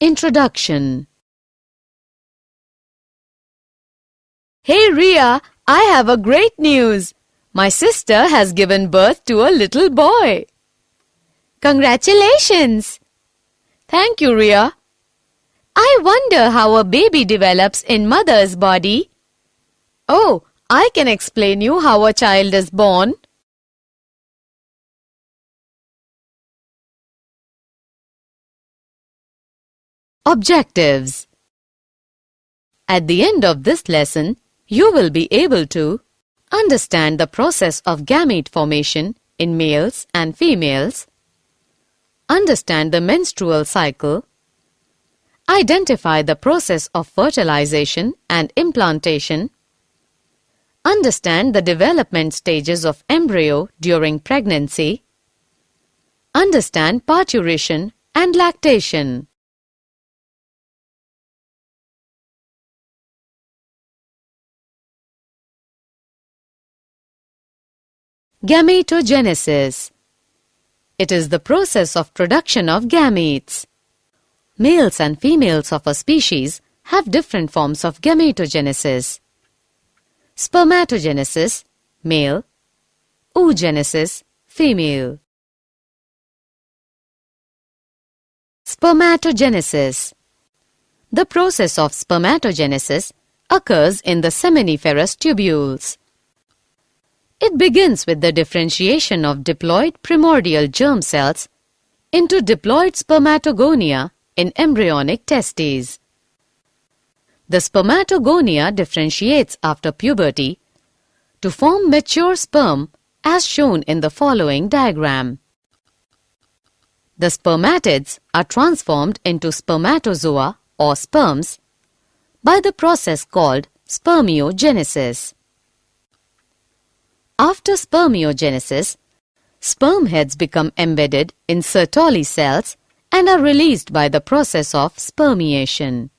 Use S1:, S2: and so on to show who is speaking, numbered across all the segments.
S1: Introduction. Hey Ria, I have a great news. My sister has given birth to a little boy. Congratulations! Thank you, Ria. I wonder how a baby develops in mother's body. Oh, I can explain you how a child is born. Objectives. At the end of this lesson, you will be able to understand the process of gamete formation in males and females, understand the menstrual cycle, identify the process of fertilization and implantation, understand the development stages of embryo during pregnancy, understand parturition and lactation. Gametogenesis. It is the process of production of gametes. Males and females of a species have different forms of gametogenesis. Spermatogenesis, male. Oogenesis, female. Spermatogenesis. The process of spermatogenesis occurs in the seminiferous tubules. It begins with the differentiation of diploid primordial germ cells into diploid spermatogonia in embryonic testes. The spermatogonia differentiates after puberty to form mature sperm as shown in the following diagram. The spermatids are transformed into spermatozoa or sperms by the process called spermiogenesis. After spermiogenesis, sperm heads become embedded in Sertoli cells and are released by the process of spermiation.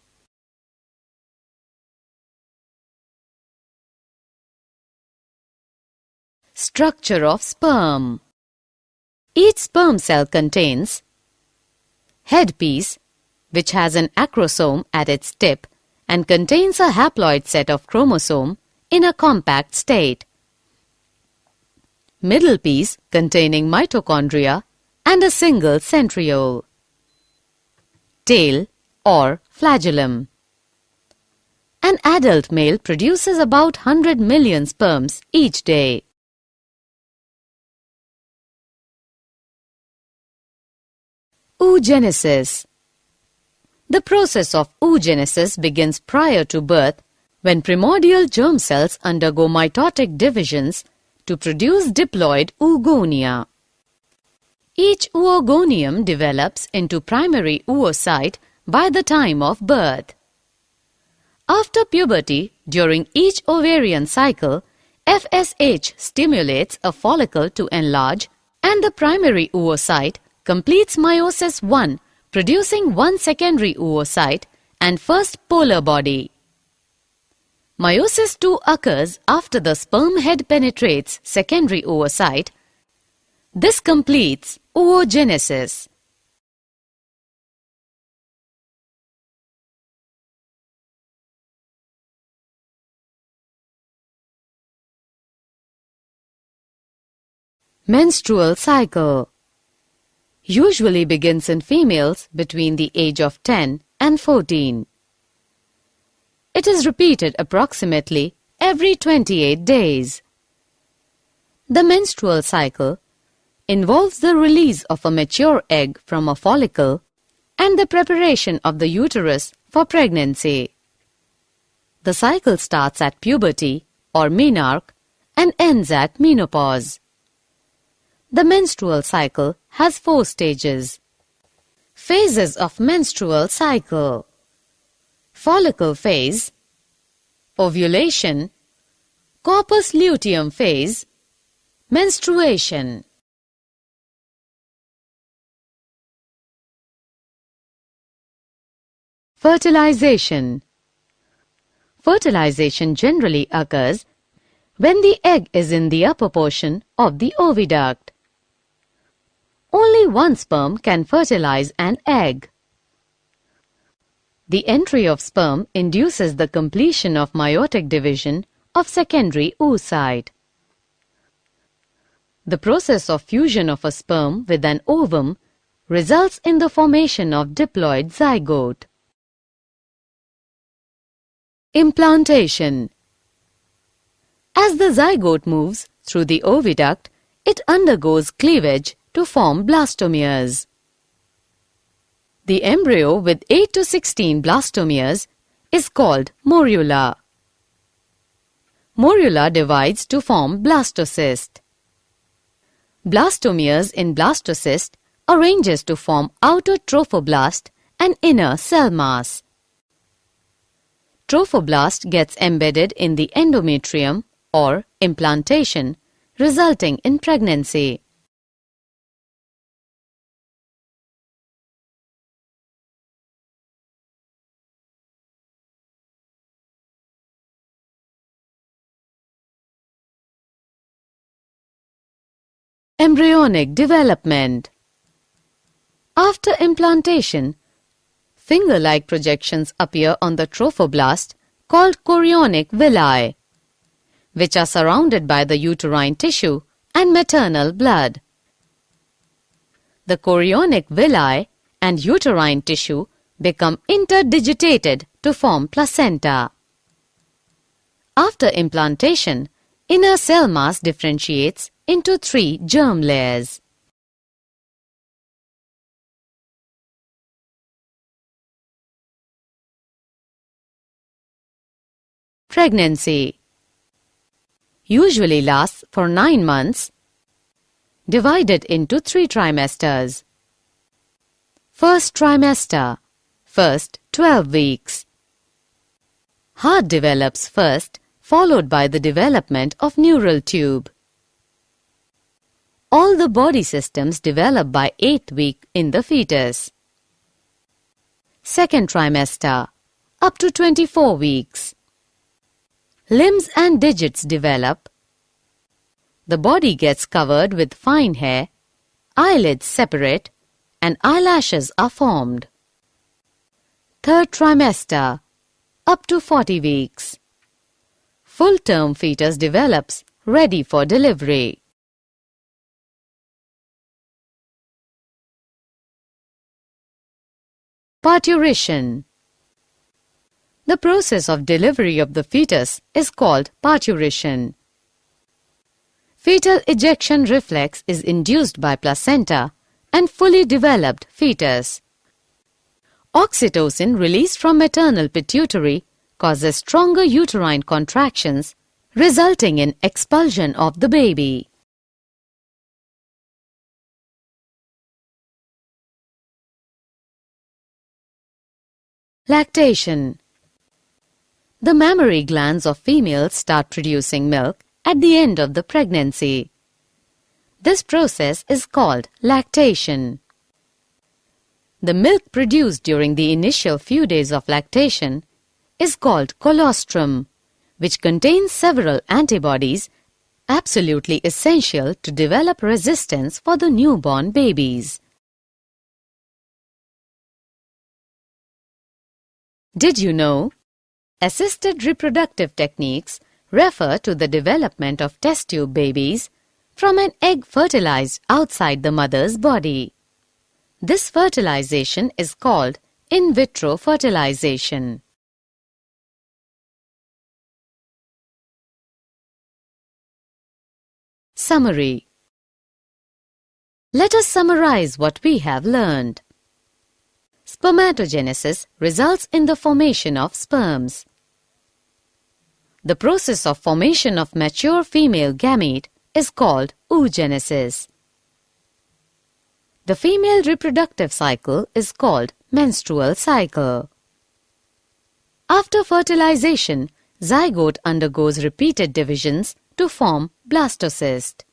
S1: Structure of sperm. Each sperm cell contains headpiece, which has an acrosome at its tip and contains a haploid set of chromosome in a compact state. Middle piece containing mitochondria and a single centriole. Tail or flagellum. An adult male produces about 100 million sperms each day. Oogenesis. The process of oogenesis begins prior to birth when primordial germ cells undergo mitotic divisions to produce diploid oogonia. Each oogonium develops into primary oocyte by the time of birth. After puberty, during each ovarian cycle, FSH stimulates a follicle to enlarge and the primary oocyte completes meiosis I, producing one secondary oocyte and first polar body. Meiosis II occurs after the sperm head penetrates secondary oocyte. This completes oogenesis. Menstrual cycle usually begins in females between the age of 10 and 14. It is repeated approximately every 28 days. The menstrual cycle involves the release of a mature egg from a follicle and the preparation of the uterus for pregnancy. The cycle starts at puberty or menarche and ends at menopause. The menstrual cycle has 4 stages. Phases of menstrual cycle: follicle phase, ovulation, corpus luteum phase, menstruation. Fertilization. Fertilization generally occurs when the egg is in the upper portion of the oviduct. Only one sperm can fertilize an egg. The entry of sperm induces the completion of meiotic division of secondary oocyte. The process of fusion of a sperm with an ovum results in the formation of diploid zygote. Implantation. As the zygote moves through the oviduct, it undergoes cleavage to form blastomeres. The embryo with 8 to 16 blastomeres is called morula. Morula divides to form blastocyst. Blastomeres in blastocyst arranges to form outer trophoblast and inner cell mass. Trophoblast gets embedded in the endometrium or implantation, resulting in pregnancy. Embryonic development. After implantation, finger-like projections appear on the trophoblast called chorionic villi, which are surrounded by the uterine tissue and maternal blood. The chorionic villi and uterine tissue become interdigitated to form placenta. After implantation, inner cell mass differentiates into 3 germ layers. Pregnancy usually lasts for 9 months, divided into 3 trimesters. First trimester, first 12 weeks. Heart develops first, followed by the development of neural tube. All the body systems develop by 8th week in the fetus. Second trimester, up to 24 weeks. Limbs and digits develop. The body gets covered with fine hair, eyelids separate, and eyelashes are formed. Third trimester, up to 40 weeks. Full-term fetus develops, ready for delivery. Parturition. The process of delivery of the fetus is called parturition. Fetal ejection reflex is induced by placenta and fully developed fetus. Oxytocin released from maternal pituitary causes stronger uterine contractions, resulting in expulsion of the baby. Lactation. The mammary glands of females start producing milk at the end of the pregnancy. This process is called lactation. The milk produced during the initial few days of lactation is called colostrum, which contains several antibodies absolutely essential to develop resistance for the newborn babies. Did you know? Assisted reproductive techniques refer to the development of test tube babies from an egg fertilized outside the mother's body. This fertilization is called in vitro fertilization. Summary. Let us summarize what we have learned. Spermatogenesis results in the formation of sperms. The process of formation of mature female gamete is called oogenesis. The female reproductive cycle is called menstrual cycle. After fertilization, zygote undergoes repeated divisions to form blastocyst.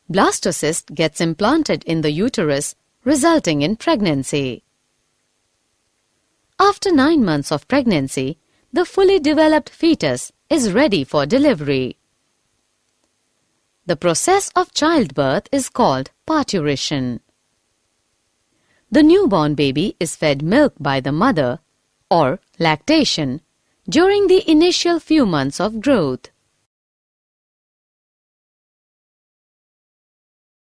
S1: Blastocyst gets implanted in the uterus, resulting in pregnancy. After 9 months of pregnancy, the fully developed fetus is ready for delivery. The process of childbirth is called parturition. The newborn baby is fed milk by the mother, or lactation, during the initial few months of growth.